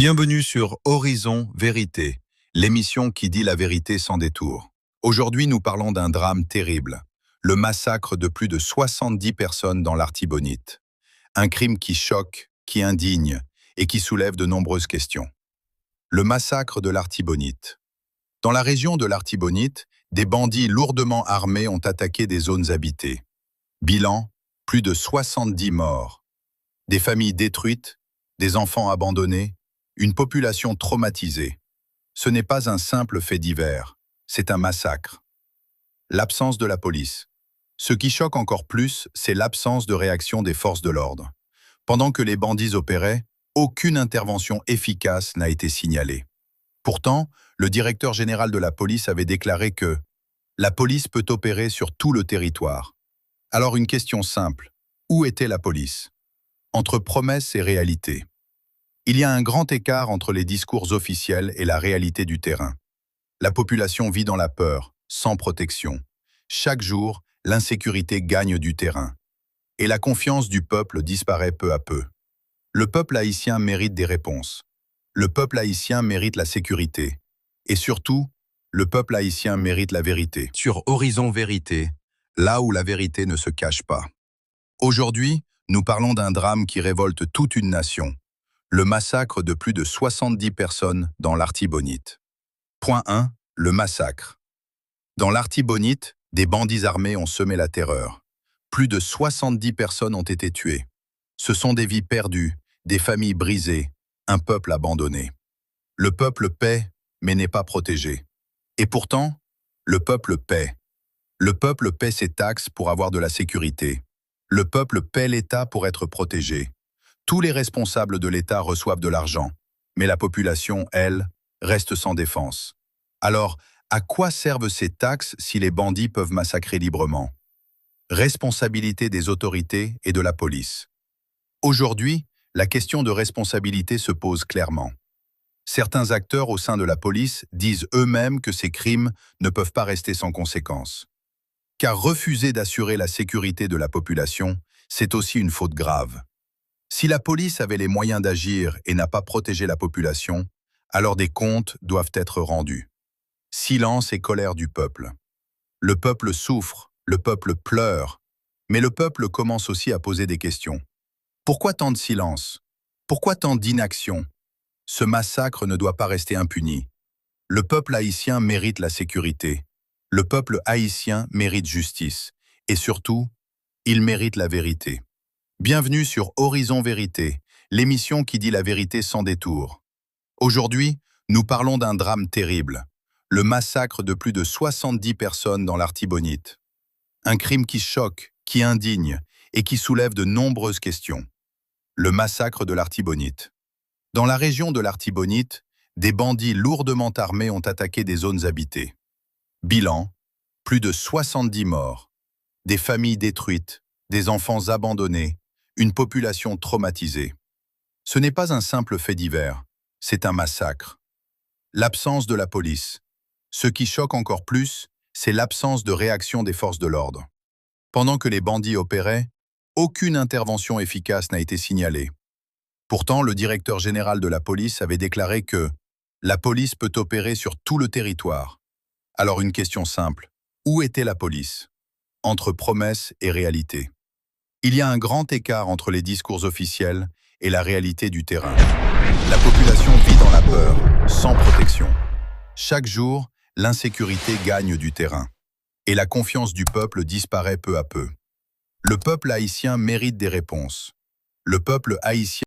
Bienvenue sur Horizon Vérité, l'émission qui dit la vérité sans détour. Aujourd'hui, nous parlons d'un drame terrible, le massacre de plus de 70 personnes dans l'Artibonite. Un crime qui choque, qui indigne et qui soulève de nombreuses questions. Le massacre de l'Artibonite. Dans la région de l'Artibonite, des bandits lourdement armés ont attaqué des zones habitées. Bilan, plus de 70 morts. Des familles détruites, des enfants abandonnés, une population traumatisée. Ce n'est pas un simple fait divers, c'est un massacre. L'absence de la police. Ce qui choque encore plus, c'est l'absence de réaction des forces de l'ordre. Pendant que les bandits opéraient, aucune intervention efficace n'a été signalée. Pourtant, le directeur général de la police avait déclaré que la police peut opérer sur tout le territoire. Alors une question simple, où était la police? Entre promesses et réalité. Il y a un grand écart entre les discours officiels et la réalité du terrain. La population vit dans la peur, sans protection. Chaque jour, l'insécurité gagne du terrain. Et la confiance du peuple disparaît peu à peu. Le peuple haïtien mérite des réponses. Le peuple haïtien mérite la sécurité. Et surtout, le peuple haïtien mérite la vérité. Sur Horizon Vérité, là où la vérité ne se cache pas. Aujourd'hui, nous parlons d'un drame qui révolte toute une nation. Le massacre de plus de 70 personnes dans l'Artibonite. Point 1. Le massacre. Dans l'Artibonite, des bandits armés ont semé la terreur. Plus de 70 personnes ont été tuées. Ce sont des vies perdues, des familles brisées, un peuple abandonné. Le peuple paie, mais n'est pas protégé. Et pourtant, le peuple paie. Le peuple paie ses taxes pour avoir de la sécurité. Le peuple paie l'État pour être protégé. Tous les responsables de l'État reçoivent de l'argent, mais la population, elle, reste sans défense. Alors, à quoi servent ces taxes si les bandits peuvent massacrer librement? Responsabilité des autorités et de la police. Aujourd'hui, la question de responsabilité se pose clairement. Certains acteurs au sein de la police disent eux-mêmes que ces crimes ne peuvent pas rester sans conséquences. Car refuser d'assurer la sécurité de la population, c'est aussi une faute grave. Si la police avait les moyens d'agir et n'a pas protégé la population, alors des comptes doivent être rendus. Silence et colère du peuple. Le peuple souffre, le peuple pleure, mais le peuple commence aussi à poser des questions. Pourquoi tant de silence? Pourquoi tant d'inaction? Ce massacre ne doit pas rester impuni. Le peuple haïtien mérite la sécurité. Le peuple haïtien mérite justice. Et surtout, il mérite la vérité. Bienvenue sur Horizon Vérité, l'émission qui dit la vérité sans détour. Aujourd'hui, nous parlons d'un drame terrible, le massacre de plus de 70 personnes dans l'Artibonite. Un crime qui choque, qui indigne et qui soulève de nombreuses questions. Le massacre de l'Artibonite. Dans la région de l'Artibonite, des bandits lourdement armés ont attaqué des zones habitées. Bilan, plus de 70 morts, des familles détruites, des enfants abandonnés, une population traumatisée. Ce n'est pas un simple fait divers, c'est un massacre. L'absence de la police. Ce qui choque encore plus, c'est l'absence de réaction des forces de l'ordre. Pendant que les bandits opéraient, aucune intervention efficace n'a été signalée. Pourtant, le directeur général de la police avait déclaré que la police peut opérer sur tout le territoire. Alors une question simple, où était la police? Entre promesses et réalité. Il y a un grand écart entre les discours officiels et la réalité du terrain. La population vit dans la peur, sans protection. Chaque jour, l'insécurité gagne du terrain. Et la confiance du peuple disparaît peu à peu. Le peuple haïtien mérite des réponses. Le peuple haïtien